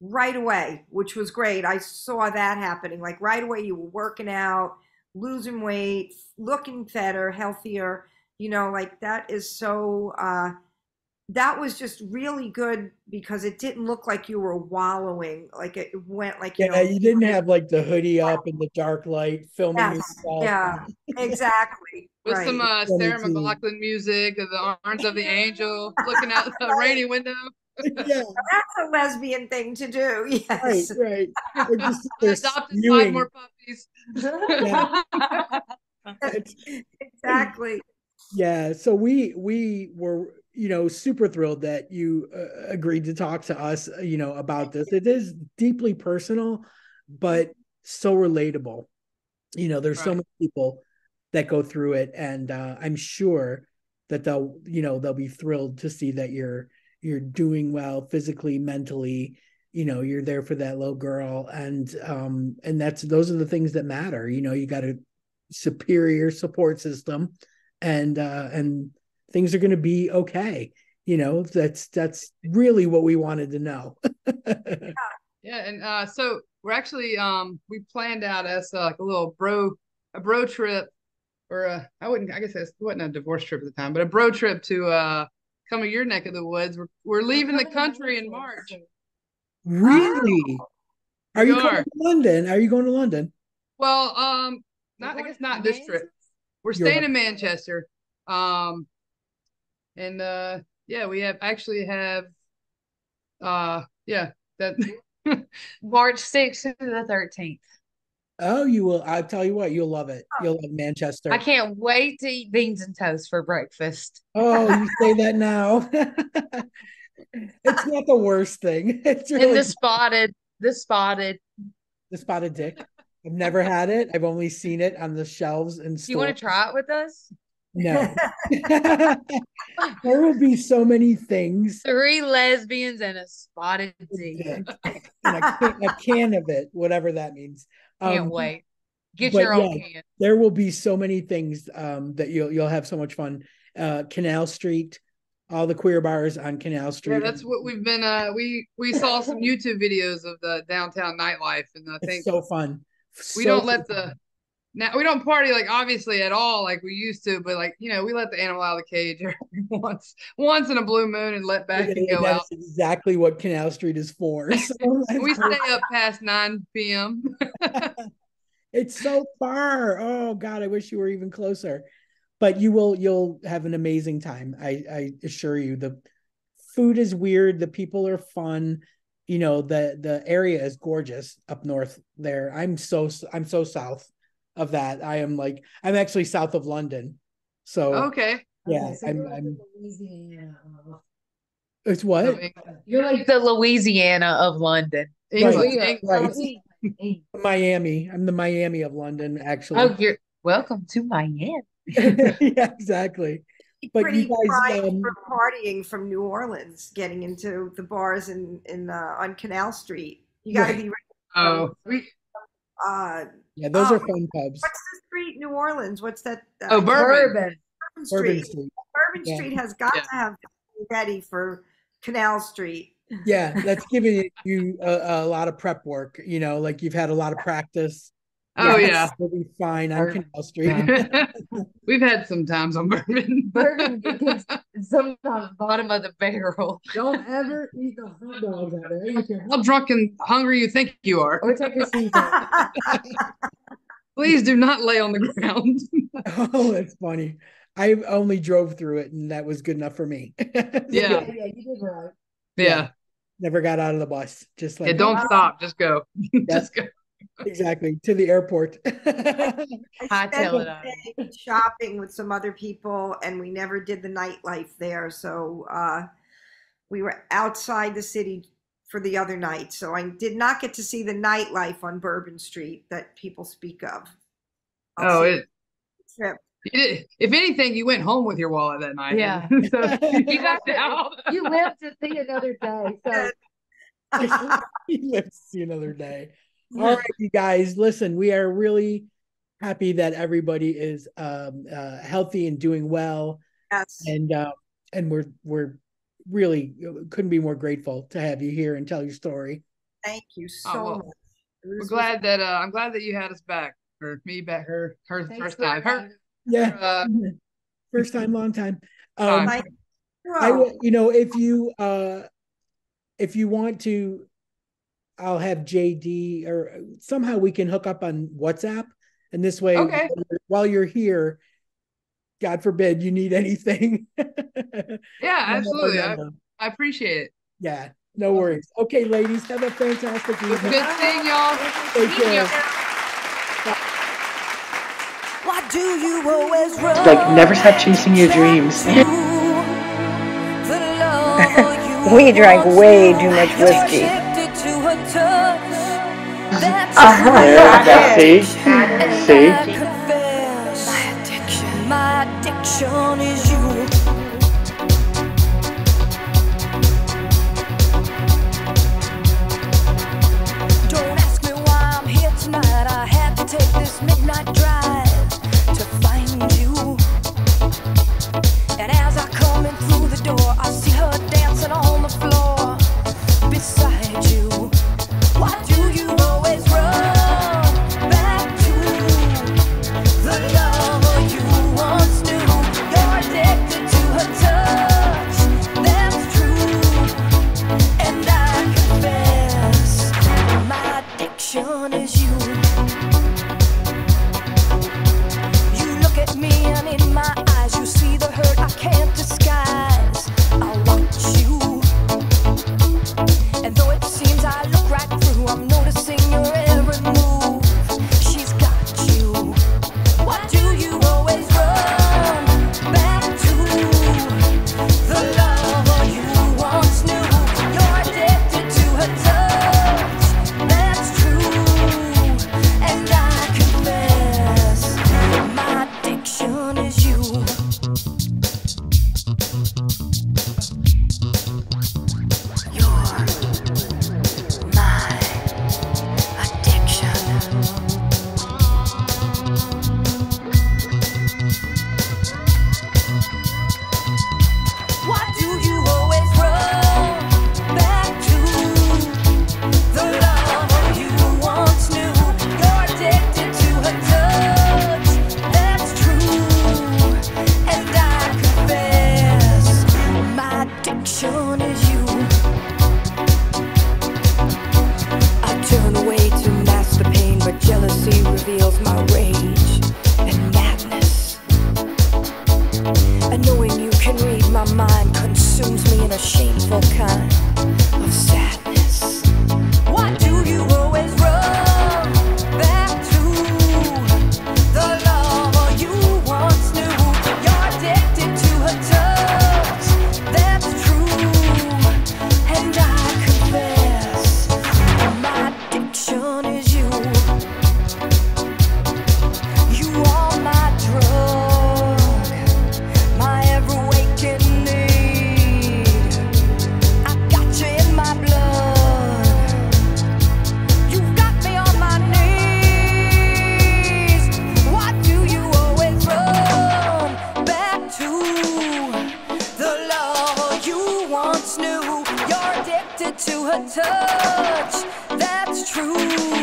B: right away, which was great. I saw that happening. Like right away, you were working out, losing weight, looking better, healthier. Like that is so. That was just really good because it didn't look like you were wallowing. Like it went like
C: you didn't have like the hoodie up in the dark light filming
B: Yes,
C: yourself.
B: yeah, exactly.
E: With
B: Right.
E: some Sarah McLachlan music of the Arms of the Angel, looking out the rainy window.
C: Yeah,
B: That's a lesbian thing to do. Yes.
C: right. Or just
E: Adopted 5
C: spewing.
E: more puppies.
C: Yeah.
B: Exactly.
C: Yeah, so we were super thrilled that you agreed to talk to us about this. It is deeply personal, but so relatable. There's so
E: Right.
C: many people that go through it, and I'm sure that they'll be thrilled to see that you're doing well physically, mentally. You're there for that little girl, and those are the things that matter. You got a superior support system, and things are going to be okay. That's really what we wanted to know.
E: Yeah, and so we're actually we planned out as like a bro trip, or I guess it wasn't a divorce trip at the time, but a bro trip to come to your neck of the woods. We're leaving the country in March.
C: Really? Are you
E: We
C: coming
E: are.
C: to London? Are you going to London?
E: Well, not I guess not this trip. We're
C: You're
E: staying in Manchester. And yeah, we actually have yeah, that
D: March 6th to the 13th.
C: Oh, you will. I'll tell you what, you'll love it. You'll love Manchester.
D: I can't wait to eat beans and toast for breakfast.
C: Oh, you say that now. It's not the worst thing. It's
D: And
C: really
D: the spotted.
C: the spotted dick. I've never had it. I've only seen it on the shelves in
D: Do you want
C: stores.
D: to try it with us?
C: No. There will be so many things
D: 3 lesbians and a spotted
C: dick,
D: dick.
C: and a can of it, whatever that means.
D: Can't wait. Get
C: but
D: your own
C: yeah,
D: can.
C: there will be so many things that you'll have so much fun. Canal Street, all the queer bars on Canal Street.
E: yeah, that's what we've been we saw some YouTube videos of the downtown nightlife, and I
C: It's
E: think
C: so fun.
E: we
C: So
E: don't let the now we don't party like obviously at all like we used to, but like we let the animal out of the cage once in a blue moon and let back and go
C: that
E: out.
C: is exactly what Canal Street is for. So
E: We stay up past 9 p.m.
C: it's so far. Oh God, I wish you were even closer. But you'll have an amazing time. I assure you. The food is weird. The people are fun. The area is gorgeous up north there. I'm so south of that. I'm actually south of London. So
E: Okay.
C: yeah,
D: Okay, so you're like the Louisiana
C: it's what?
E: Of England.
D: You're like the Louisiana of London.
E: England.
C: Right. Miami. I'm the Miami of London, actually.
D: Oh, you're welcome to Miami.
C: Yeah, exactly. But
B: Pretty
C: you guys,
B: prime for partying from New Orleans, getting into the bars in on Canal Street. You got to
C: Right.
B: be ready.
E: Oh,
C: yeah, those
B: Oh,
C: are fun pubs.
B: What's the street, New Orleans? What's that?
E: Oh, Bourbon.
B: Bourbon
C: Bourbon
B: Street.
C: Street.
B: Bourbon
C: Yeah.
B: Street has got
E: Yeah.
B: to have ready for Canal Street.
C: Yeah, that's giving you a lot of prep work. Like you've had a lot of practice.
E: Oh, yeah.
C: You'll be fine on
D: Bourbon.
C: Canal Street.
D: Yeah.
E: We've had some times on bourbon.
D: Bourbon gets sometimes bottom of the barrel.
C: Don't ever eat the hot dogs out there. I don't care
E: How drunk and hungry you think you are.
D: Or take a seat.
E: Please do not lay on the ground.
C: Oh, that's funny. I only drove through it, and that was good enough for me.
E: Yeah.
D: Yeah, you did right.
E: Yeah.
C: Never got out of the bus. Just like
E: Yeah, don't stop. Just go. Just go.
C: exactly to the airport.
B: I
D: Hightail it
B: spent
D: out.
B: a day shopping with some other people, and we never did the nightlife there. So we were outside the city for the other night. So I did not get to see the nightlife on Bourbon Street that people speak of.
E: Oh, it.
B: Trip.
E: If anything, you went home with your wallet that night.
D: Yeah.
E: So
D: You got to, you live to see another day. So
C: Let's see another day. All right, you guys, listen, we are really happy that everybody is healthy and doing well.
B: Yes.
C: And we're really couldn't be more grateful to have you here and tell your story.
B: Thank you so
E: well,
B: much.
E: we're glad that I'm glad that you had us back, or me back. Her
D: thanks
E: first
D: for
E: time. Her
C: Yeah. First time, long time.
B: Thank
C: If you want to, I'll have JD or somehow we can hook up on WhatsApp, and this way,
E: Okay.
C: while you're here, God forbid you need anything.
E: Yeah, absolutely. I appreciate it.
C: Yeah, no worries. Okay, ladies, have a fantastic
E: It was
C: evening.
E: good seeing y'all.
C: Take care.
F: Why do you always run?
A: Like, never stop chasing your dreams.
G: We drank way too much whiskey.
A: Yeah, see?
F: My addiction is you. Don't ask me why I'm here tonight. I had to take this midnight drive to find you. And as I come in through the door, I see her dancing on the floor beside you. Why do you always run back to the lover you once knew? You're addicted to her touch, that's true. And I confess, my addiction is you. You look at me and in my eyes you see the hurt I can't disguise. I want you. And though it seems I look right through, I'm noticing your every move. She's got you. Why do you always run back to the lover you once knew? You're addicted to her touch, that's true. And I confess, my addiction is you. Why do you always run back to the lover you once knew? You're addicted to her touch, that's true. And I confess, my addiction is you. I turn away to mask the pain, but jealousy reveals my rage and madness. And knowing you can read my mind consumes me in a shameful kind of sadness. Why do you always run back to the lover you once knew? You're addicted to her touch, that's true. And I confess, my addiction is you. You are my drug, my ever-waking need. I got you in my blood. You've got me on my knees. Why do you always run back to the lover you once knew? You're addicted to her touch, that's true.